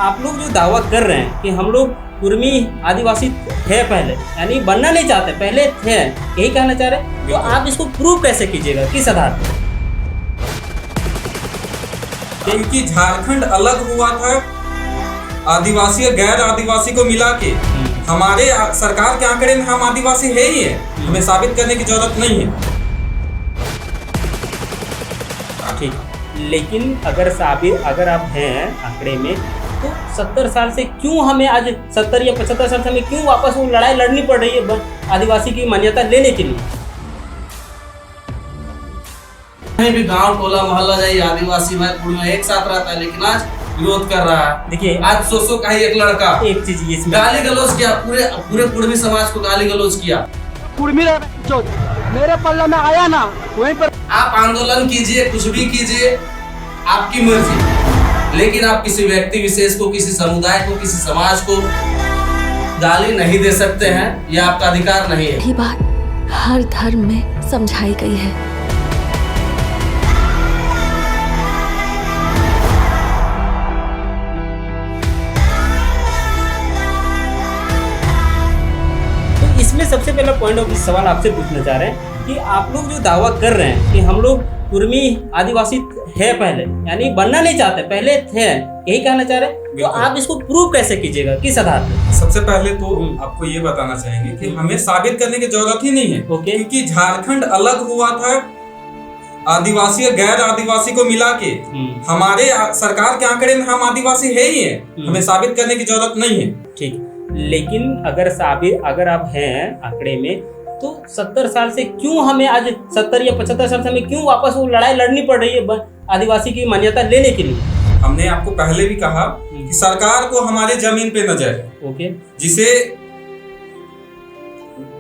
आप लोग जो दावा कर रहे हैं कि हम लोग कुर्मी आदिवासी थे पहले, यानी बनना नहीं चाहते, पहले थे, यही कहना चाह रहे हैं, तो आप इसको प्रूव कैसे कीजिएगा, किस आधार पर? क्योंकि झारखंड अलग हुआ था आदिवासी और गैर आदिवासी को मिला के। हमारे सरकार के आंकड़े में हम आदिवासी है ही है, हमें साबित करने की जरूरत नहीं है। ठीक, लेकिन अगर आप हैं आंकड़े में, तो 70 साल से क्यों हमें आज 70 या 75 साल से हमें क्यों वापस वो लड़ाई लड़नी पड़ रही है आदिवासी की मान्यता लेने के लिए? कहीं भी गांव टोला मोहल्ला जाइए, आदिवासी भाई कुर्मी एक साथ रहता है, लेकिन आज विरोध कर रहा है। देखिए, आज 100 का ही एक लड़का एक चीज इसमें गाली गलौज किया, पूरे कुर्मी समाज को गाली गलौज किया। कुर्मी जो मेरे पल्ले में आया ना, वहीं पर आप आंदोलन कीजिए, कुछ भी कीजिए, आपकी मर्जी, लेकिन आप किसी व्यक्ति विशेष को, किसी समुदाय को, किसी समाज को गाली नहीं दे सकते हैं, यह आपका अधिकार नहीं है। यही बात हर धर्म में समझाई गई है। इसमें सबसे पहला पॉइंट ऑफ सवाल आपसे पूछना चाह रहे हैं कि आप लोग जो दावा कर रहे हैं कि हम लोग कुर्मी आदिवासी है पहले, यानी बनना नहीं चाहते, पहले थे, यही कहना चाह रहे हैं, तो आप इसको प्रूव कैसे कीजिएगा, किस आधार पर? सबसे पहले तो आपको ये बताना चाहेंगे कि हमें साबित करने की जरूरत ही नहीं है, क्योंकि झारखंड अलग हुआ था आदिवासी और गैर आदिवासी को मिला के। हमारे सरकार के आंकड़े में हम आदिवासी है ही है, हमें साबित करने की जरूरत नहीं है। ठीक, लेकिन अगर आप हैं आंकड़े में, तो 70 साल से क्यों हमें आज 70 या 75 साल से हमें क्यों वापस वो लड़ाई लड़नी पड़ रही है आदिवासी की मान्यता लेने के लिए? हमने आपको पहले भी कहा कि सरकार को हमारे जमीन पे नजर है। ओके, जिसे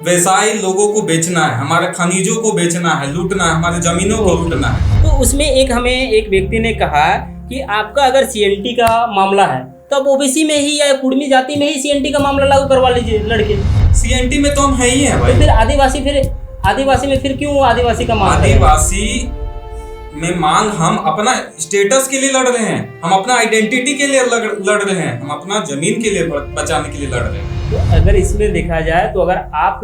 व्यवसायी लोगों को बेचना है, हमारे खनिजों को बेचना है, लूटना है, हमारे जमीनों को लूटना है। तो उसमें हमें एक व्यक्ति ने कहा कि आपका अगर सीएनटी का मामला है, तब ओबीसी में ही या कुर्मी जाति में ही सीएनटी का मामला लागू करवा लीजिए लड़के। सीएनटी में तो हम है ही है भाई। तो फिर आदिवासी में फिर क्यों आदिवासी का मांग? आदिवासी में मांग हम अपना स्टेटस के लिए लड़ रहे हैं, हम अपना आइडेंटिटी के लिए लड़ रहे हैं, हम अपना जमीन के लिए बचाने के लिए लड़ रहे हैं। तो अगर इसमें देखा जाए, तो अगर आप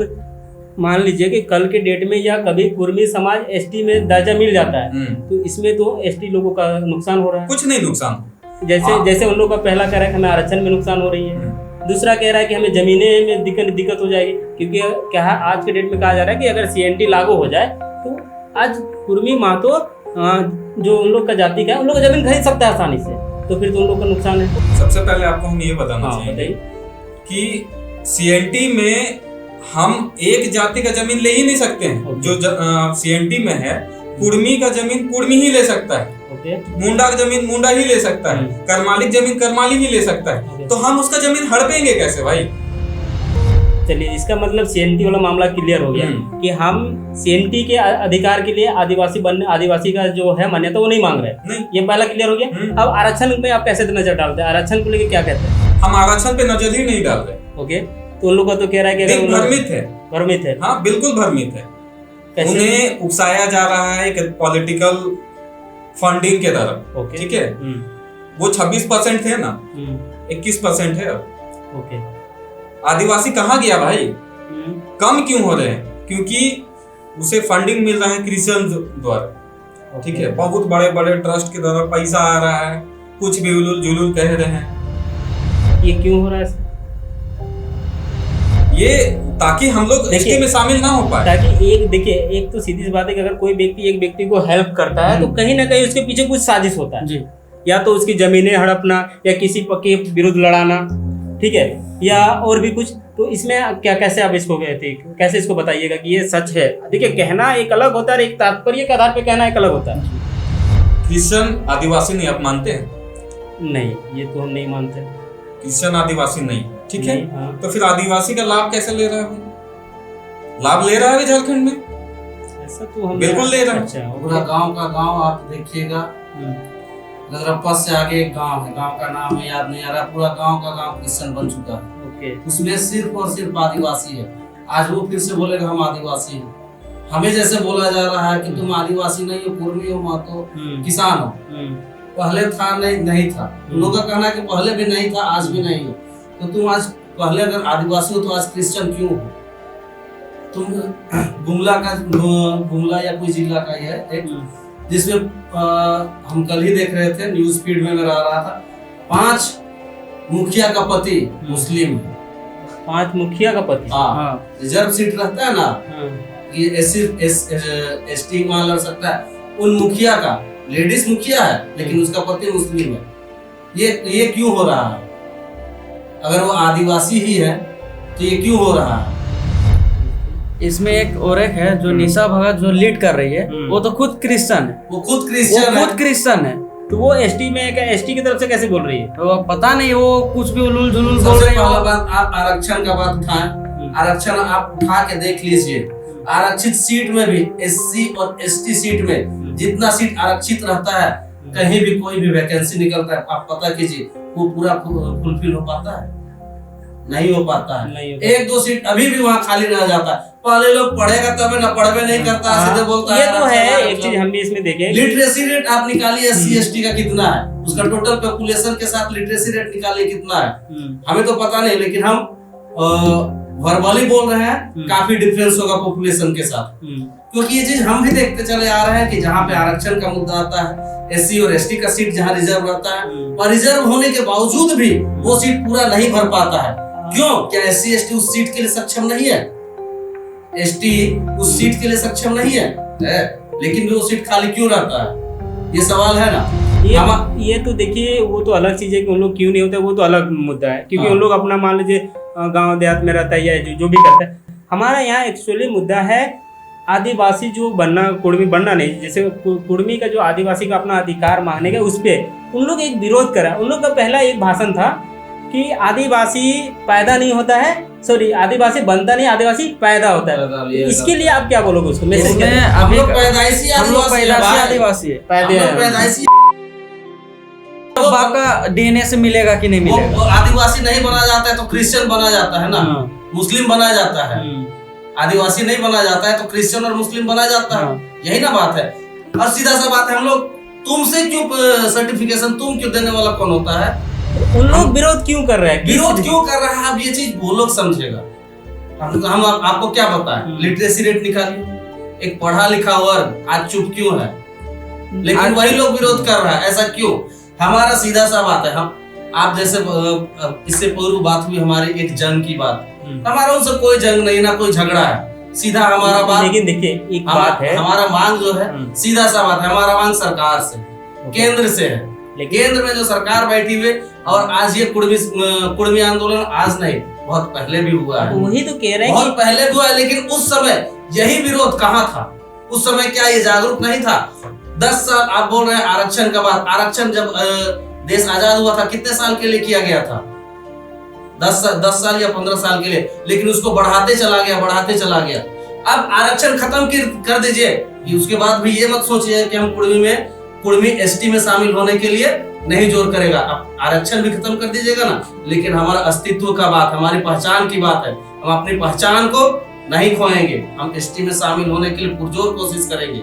मान लीजिए कि कल के डेट में या कभी कुर्मी समाज एसटी में दर्जा मिल जाता है, तो इसमें तो एसटी लोगों का नुकसान हो रहा है। कुछ नहीं नुकसान, जैसे उन लोगों का पहला कह रहा है कि हमें आरक्षण में नुकसान हो रही है, दूसरा कह रहा है कि हमें जमीने में दिक्कत हो जाएगी, क्योंकि क्या है, आज के डेट में कहा जा रहा है कि अगर सीएनटी लागू हो जाए तो आज कुर्मी महतो जो उन लोग का जाति का है, उन लोग जमीन खरीद सकता है आसानी से, तो फिर तो उन लोग का नुकसान है। सबसे पहले आपको हम ये बताना चाहिए कि सीएनटी में हम एक जाति का जमीन ले ही नहीं सकते हैं। जो सीएनटी में है, कुर्मी का जमीन कुर्मी ही ले सकता है, मुंडा का जमीन मुंडा ही ले सकता है, करमाली जमीन करमाली ही ले सकता है, तो हम उसका जमीन हड़पेंगे कैसे भाई? चलिए, इसका मतलब सीएनटी वाला मामला क्लियर हो गया कि हम सीएनटी के अधिकार के लिए आदिवासी का जो है मान्यता वो नहीं मांग रहे नहीं। ये पहला क्लियर हो गया। अब आरक्षण पे आप कैसे नजर डालते हैं? आरक्षण को लेके क्या कहते हैं? हम आरक्षण पे नजर ही नहीं डाल रहे। ओके, तो उन लोगों का तो कह रहा है कि भ्रमित है। हाँ, बिल्कुल भ्रमित है। उन्हें उकसाया जा रहा है एक पॉलिटिकल फंडिंग के तरफ। ठीक है, वो 26% थे ना, 21% है अब। ओके, आदिवासी कहाँ गया भाई? कम क्यों हो रहे हैं? क्योंकि उसे फंडिंग मिल रहा है क्रिश्चियन द्वारा। ठीक है, बहुत बड़े बड़े ट्रस्ट के द्वारा पैसा आ रहा है, कुछ भी उलूल जुलूल कह रहे हैं। ये क्यों हो रहा है? ये ताकि हम लोग एसटी में शामिल ना हो पाए। ताकि एक तो सीधी सी बात है कि अगर कोई व्यक्ति एक व्यक्ति को हेल्प करता है, तो कहीं ना कहीं उसके पीछे कुछ साजिश होता है जी। या तो उसकी जमीनें हड़पना, या किसी के विरुद्ध लड़ाना, ठीक है, या और भी कुछ। तो इसमें कैसे आप इसको कैसे इसको बताइएगा कि ये सच है? देखिए, कहना एक अलग होता है, एक तात्पर्य के आधार पे कहना एक अलग होता है। क्रिश्चियन आदिवासी नहीं आप मानते हैं? नहीं, ये तो हम नहीं मानते। क्रिश्चियन आदिवासी नहीं, ठीक है। हाँ। तो फिर आदिवासी का लाभ कैसे ले रहा है? लाभ ले रहा है झारखंड में? ऐसा तो हम बिल्कुल ले रहा है। अच्छा, पूरा गांव का गांव आप देखिएगा, रजरप्पा से आगे एक गांव है, गांव का नाम याद नहीं आ रहा, पूरा गांव का गांव क्रिश्चियन बन चुका है। ओके, उसमें सिर्फ और सिर्फ आदिवासी है। आज वो फिर से बोलेगा हम आदिवासी हैं। हमें जैसे बोला जा रहा है कि तुम आदिवासी नहीं हो, कुर्मी हो, महतो, किसान हो, पहले था नहीं था, उन लोगों का कहना है कि पहले भी नहीं था, आज भी नहीं है। तो तुम आज पहले अगर आदिवासी हो तो आज क्रिश्चियन क्यों हो? तुम गुमला या कोई जिला का ही है एक, जिसमें हम कल ही देख रहे थे, न्यूज फीड में मेरा आ रहा था, 5 मुखिया का पति मुस्लिम है। 5 मुखिया का पति? हाँ, रिजर्व सीट रहता है ना, ये एसटी मान लड़ सकता है, उन मुखिया का, लेडीज मुखिया है लेकिन उसका पति मुस्लिम है। ये क्यों हो रहा है? अगर वो आदिवासी ही है तो ये क्यों हो रहा है? इसमें एक और एक है जो निशा भगत जो लीड कर रही है, वो तो खुद क्रिश्चियन है। वो खुद क्रिश्चियन है। तो वो एसटी में क्या, एसटी की तरफ से कैसे बोल रही है? तो पता नहीं, वो कुछ भी उलूल जुलूल बोल सबसे रही पहला है। बात, आप आरक्षण का बात उठाएं, आरक्षण आप उठा के देख लीजिए। आरक्षित सीट में भी, एससी और एसटी सीट में जितना सीट आरक्षित रहता है, कहीं भी कोई भी वैकेंसी निकलता है, आप पता कीजिए वो पूरा फुलफिल हो पाता है? नहीं हो पाता है। 1-2 सीट अभी भी वहाँ खाली रह जाता है। पहले लोग पढ़ेगा तब ना, पढ़वे नहीं करता है, सीधे बोलता है। ये तो है, एक चीज हम भी इसमें देखें, लिटरेसी रेट आप निकालिए एससी एसटी का कितना है, उसका टोटल पॉपुलेशन के साथ लिटरेसी रेट निकालिए कितना है, हमें तो पता नहीं, लेकिन हम वर्बली बोल रहे हैं काफी डिफरेंस होगा पॉपुलेशन के साथ। क्योंकि ये चीज हम भी देखते चले आ रहे हैं कि जहाँ पे आरक्षण का मुद्दा आता है, एससी और एसटी का सीट जहाँ रिजर्व रहता है, और रिजर्व होने के बावजूद भी वो सीट पूरा नहीं भर पाता है। क्यों? क्या एससी एसटी उस सीट के लिए सक्षम नहीं है? एसटी उस सीट के लिए सक्षम नहीं है, लेकिन वो सीट खाली क्यों रहता है? ये सवाल है ना। ये तो देखिए, वो तो अलग चीज है कि उन लोग क्यों नहीं होते, वो तो अलग मुद्दा है, क्योंकि उन लोग अपना मान लीजिए गांव देहात में रहता है या जो भी करता है। हमारा यहाँ एक्चुअली मुद्दा है आदिवासी जो बनना, कुर्मी बनना नहीं, जैसे कुर्मी का जो आदिवासी का अपना अधिकार मांगने का, उस पर उन लोग एक विरोध करा। उन लोग का पहला एक भाषण था कि आदिवासी पैदा नहीं होता है, सॉरी, आदिवासी बनता नहीं, आदिवासी पैदा होता है। इसके लिए आप क्या बोलोगे उसको? हम लोग पैदाइशी आदिवासी है, पैदाइशी बाप का डीएनए से मिलेगा कि नहीं मिलेगा? आदिवासी नहीं बना जाता है तो क्रिश्चियन बना जाता है ना, मुस्लिम बना जाता है। आदिवासी नहीं बना जाता है तो क्रिश्चियन और मुस्लिम बना जाता है, यही ना बात है। और सीधा सा बात है, हम लोग तुमसे क्यों सर्टिफिकेशन तुम क्यों देने वाला कौन होता है? उन लोग विरोध क्यों कर रहे हैं? विरोध क्यों कर रहा है? अब ये चीज वो लोग समझेगा। हम आपको क्या बताएं? लिटरेसी रेट निकालिए, एक पढ़ा लिखा वर्ग आज चुप क्यों है, लेकिन वही लोग विरोध कर रहा है। ऐसा क्यों? हमारा सीधा सा बात है, हम आप जैसे इससे पूर्व बात हुई हमारी एक जंग की बात, हमारा उनसे कोई जंग नहीं, ना कोई झगड़ा है, सीधा हमारा बात। लेकिन देखिए एक बात है, हमारा मांग जो है सीधा सा बात है, हमारा मांग सरकार से, केंद्र से है। केंद्र में जो सरकार बैठी हुई, और आज ये कुर्मी आंदोलन आज नहीं, बहुत पहले भी हुआ है। वही तो कह रहे हैं, बहुत पहले भी हुआ है, लेकिन उस समय यही विरोध कहाँ था? उस समय क्या ये जागरूक नहीं था? 10 साल आप बोल रहे हैं आरक्षण का बात, आरक्षण जब देश आजाद हुआ था कितने साल के लिए किया गया था? 10 साल या 15 साल के लिए, लेकिन उसको बढ़ाते चला गया। अब आरक्षण खत्म कर दीजिए, उसके बाद भी ये मत सोचिए कि हम कुर्मी एसटी में शामिल होने के लिए नहीं जोर करेगा। अब आरक्षण भी खत्म कर दीजिएगा ना, लेकिन हमारा अस्तित्व का बात, हमारी पहचान की बात है, हम अपनी पहचान को नहीं खोएंगे, हम एसटी में शामिल होने के लिए पुरजोर कोशिश करेंगे।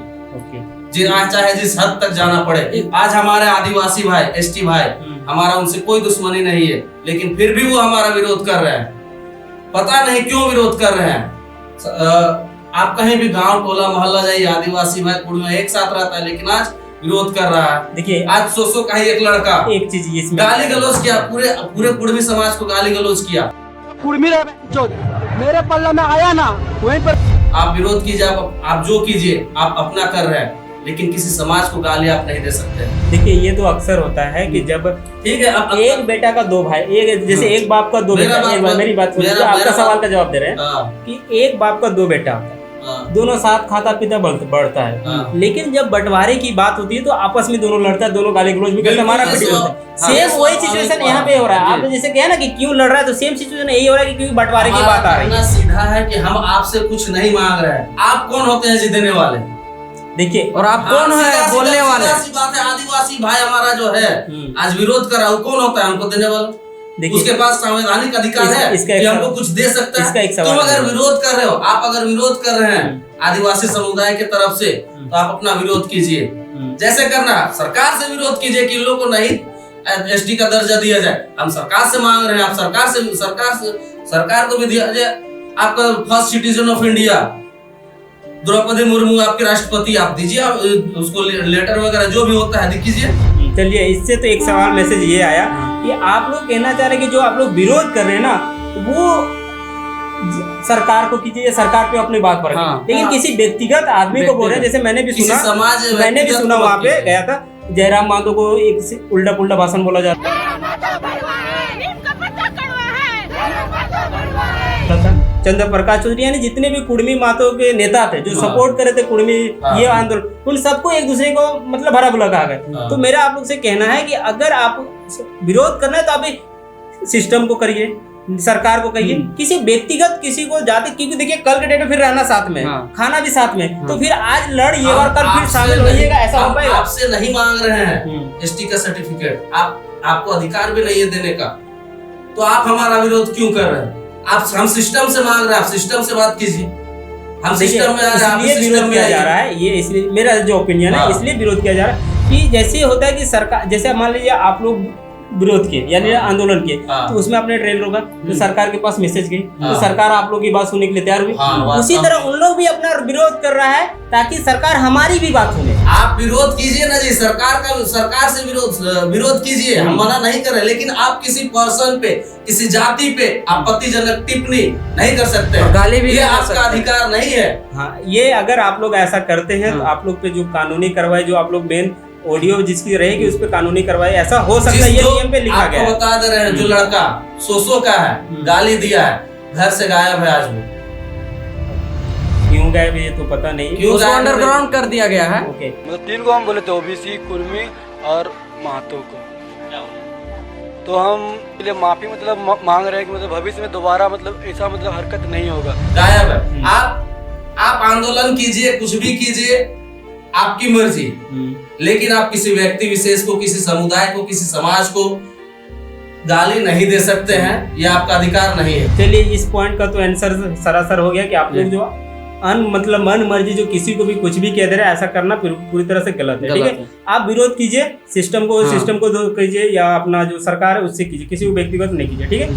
चाहे जिस हद तक जाना पड़े। आज हमारे आदिवासी भाई, एसटी भाई, हमारा उनसे कोई दुश्मनी नहीं है, लेकिन फिर भी वो हमारा विरोध कर रहे हैं। पता नहीं क्यों विरोध कर रहे हैं। आप कहीं भी गांव टोला मोहल्ला जाइए, आदिवासी भाई कुर्मी एक साथ रहता है, लेकिन आज विरोध कर रहा है। देखिए आज 100 का ही एक लड़का एक चीज इसमें गाली गलौज किया, पूरे कुर्मी समाज को गाली गलौज किया। कुर्मी जो मेरे पल्ला में आया ना, वहीं पर आप विरोध कीजिए, आप जो कीजिए, आप अपना कर रहे हैं, लेकिन किसी समाज को गाली आप नहीं दे सकते। देखिए ये तो अक्सर होता है कि जब ठीक है, अब एक बेटा का 2 भाई, एक जैसे एक बाप का 2 बेटा, मेरी बात सुनिए, आपका सवाल का जवाब दे रहे हैं कि एक बाप का 2 बेटा होता है, दोनों साथ खाता पीता बढ़ता है, लेकिन जब बंटवारे की बात होती है तो आपस में दोनों लड़ता है, दोनों गाली गलौज भी करते हैं, मारा पीटी होता है। सेम वही सिचुएशन यहाँ पे हो रहा है। आपने जैसे कहा ना कि क्यों लड़ रहा है, तो सेम सिचुएशन यही हो रहा है कि क्योंकि बंटवारे की बात आ रही है। सीधा है कि हम आपसे कुछ नहीं मांग रहे हैं, आप कौन होते हैं जी देने वाले? देखिए, और आप कौन है बोलने वाले? बात है, आदिवासी भाई हमारा जो है आज विरोध कर रहा है, कौन होता है हमको देने वाला? उसके पास संवैधानिक अधिकार है कि हमको कुछ दे सकता है। तुम अगर विरोध कर रहे हो, आप अगर विरोध कर रहे हैं आदिवासी समुदाय के तरफ से, तो आप अपना विरोध कीजिए। जैसे करना सरकार से विरोध कीजिए कि इन लोगों को नहीं एसटी का दर्जा दिया जाए। हम सरकार से मांग रहे हैं, आप सरकार को भी दिया जाए। आपका first citizen of India Draupadi Murmu आपके राष्ट्रपति, आप दीजिए उसको लेटर वगैरह जो भी होता है दीजिए। चलिए, इससे तो एक सवाल मैसेज ये आया कि आप लोग कहना चाह रहे हैं कि जो आप लोग विरोध कर रहे हैं ना वो सरकार को कीजिए, सरकार पे अपनी बात पर रखिए। हाँ, लेकिन किसी व्यक्तिगत आदमी को बोल रहे हैं, जैसे मैंने भी सुना वहाँ पे गया था जयराम माधो को एक उल्टा पुल्टा भाषण बोला जाता था। चंद्र प्रकाश चौधरी यानी जितने भी कुर्मी मातो के नेता थे जो सपोर्ट करे थे कुर्मी ये आंदोलन, उन सबको एक दूसरे को मतलब भरा बुला कहा गया। तो मेरा आप लोग से कहना है कि अगर आप विरोध करना है तो आप सिस्टम को करिए, सरकार को कहिए, किसी व्यक्तिगत किसी को जाति, क्योंकि देखिए कल के डेट में फिर रहना साथ में, खाना भी साथ में, तो फिर आज लड़िए और कल फिर शामिल होइएगा, ऐसा हो पाएगा? आपसे नहीं मांग रहे हैं एसटी का सर्टिफिकेट, आपको अधिकार भी नहीं है देने का, तो आप हमारा विरोध क्यों कर रहे हैं? हम सिस्टम से मांग रहे हैं, आप सिस्टम से बात कीजिए। हम सिस्टम में आ रहे हैं, इसलिए विरोध किया जा रहा है, ये इसलिए मेरा जो ओपिनियन है इसलिए विरोध किया जा रहा है कि जैसे होता है कि सरकार, जैसे मान लीजिए आप लोग विरोध किए यानी आंदोलन किए, तो उसमें आपने ट्रेन रोका तो सरकार के पास मैसेज गई, तो सरकार आप लोग की बात सुनने के लिए तैयार हुई। उसी तरह उन लोग भी अपना विरोध कर रहा है ताकि सरकार हमारी भी बात सुने। आप विरोध कीजिए ना जी, सरकार से विरोध कीजिए, हम मना नहीं कर रहे, लेकिन आप किसी पर्सन पे, किसी जाति पे आपत्तिजनक टिप्पणी नहीं कर सकते, गाली भी ये आपका अधिकार नहीं है। हाँ, ये अगर आप लोग ऐसा करते हैं तो आप लोग पे जो कानूनी कार्रवाई, जो आप लोग मेन ऑडियो जिसकी रहेगी उस पे कानूनी कार्रवाई ऐसा हो सकता है, ये नियम पे लिखा गया है। आपको बता दे रहे हैं, जो लड़का सोसो का है, गाली दिया है, घर से गायब है आज वो। क्यों गायब है ये तो पता नहीं, क्यों अंडरग्राउंड कर दिया गया है। ओके, मतलब 3 को हम बोले थे, ओबीसी, कुर्मी और महतो को, तो हम इसलिए माफी मतलब मांग रहे हैं कि मतलब भविष्य में दोबारा मतलब ऐसा मतलब हरकत नहीं होगा। गायब है, आप आंदोलन कीजिए, कुछ भी कीजिए, आपकी मर्जी, लेकिन आप किसी व्यक्ति विशेष को, किसी समुदाय को, किसी समाज को गाली नहीं दे सकते हैं, यह आपका अधिकार नहीं है। चलिए, इस पॉइंट का तो आंसर सरासर हो गया कि आप लोग जो मतलब मन मर्जी जो किसी को भी कुछ भी कह दे रहे हैं, ऐसा करना पूरी तरह से गलत है। ठीक है, आप विरोध कीजिए, सिस्टम को कीजिए या अपना जो सरकार है उससे कीजिए, किसी को व्यक्तिगत नहीं कीजिए। ठीक है।